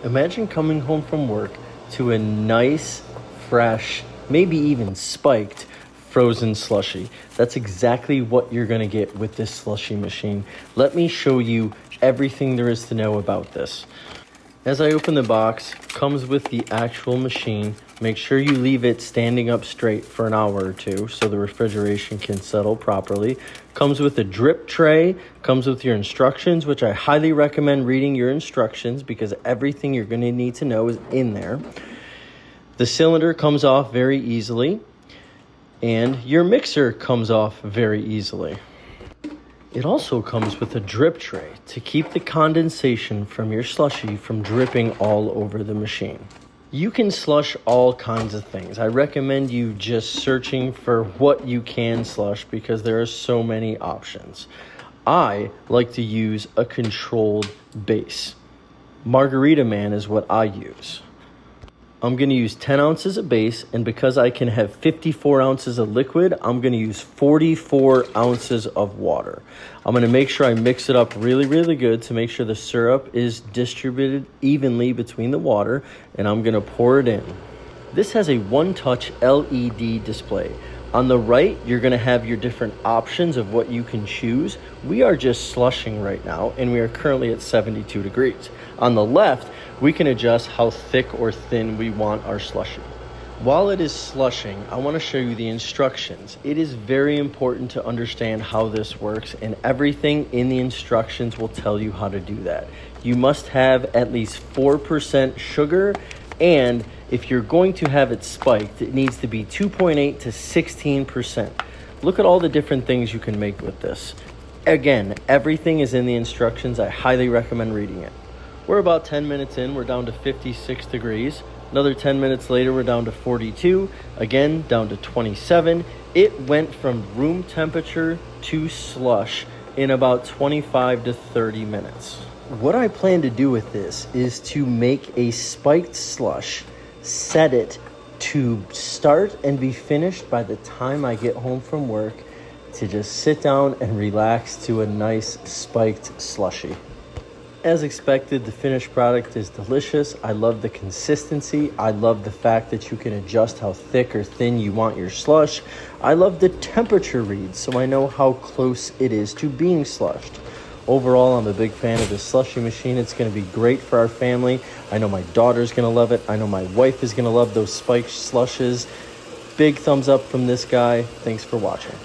Imagine coming home from work to a nice, fresh, maybe even spiked frozen slushie. That's exactly what you're gonna get with this slushie machine. Let me show you everything there is to know about this. As I open the box, comes with the actual machine. Make sure you leave it standing up straight for an hour or two so the refrigeration can settle properly. Comes with a drip tray, comes with your instructions, which I highly recommend reading your instructions because everything you're gonna need to know is in there. The cylinder comes off very easily, and your mixer comes off very easily. It also comes with a drip tray to keep the condensation from your slushie from dripping all over the machine. You can slush all kinds of things. I recommend you just searching for what you can slush because there are so many options. I like to use a controlled base. Margarita Man is what I use. I'm going to use 10 ounces of base, and because I can have 54 ounces of liquid, I'm going to use 44 ounces of water. I'm going to make sure I mix it up really, really good to make sure the syrup is distributed evenly between the water, and I'm going to pour it in. This has a one-touch LED display. On the right, you're going to have your different options of what you can choose. We are just slushing right now, and we are currently at 72 degrees. On the left, we can adjust how thick or thin we want our slushie. While it is slushing, I want to show you the instructions. It is very important to understand how this works, and everything in the instructions will tell you how to do that. You must have at least 4% sugar, and if you're going to have it spiked, it needs to be 2.8 to 16%. Look at all the different things you can make with this. Again, everything is in the instructions. I highly recommend reading it. We're about 10 minutes in, we're down to 56 degrees. Another 10 minutes later, we're down to 42. Again, down to 27. It went from room temperature to slush in about 25 to 30 minutes. What I plan to do with this is to make a spiked slush, set it to start and be finished by the time I get home from work, to just sit down and relax to a nice spiked slushie. As expected, the finished product is delicious. I love the consistency. I love the fact that you can adjust how thick or thin you want your slush. I love the temperature read, so I know how close it is to being slushed. Overall, I'm a big fan of this slushie machine. It's going to be great for our family. I know my daughter's going to love it. I know my wife is going to love those spiked slushes. Big thumbs up from this guy. Thanks for watching.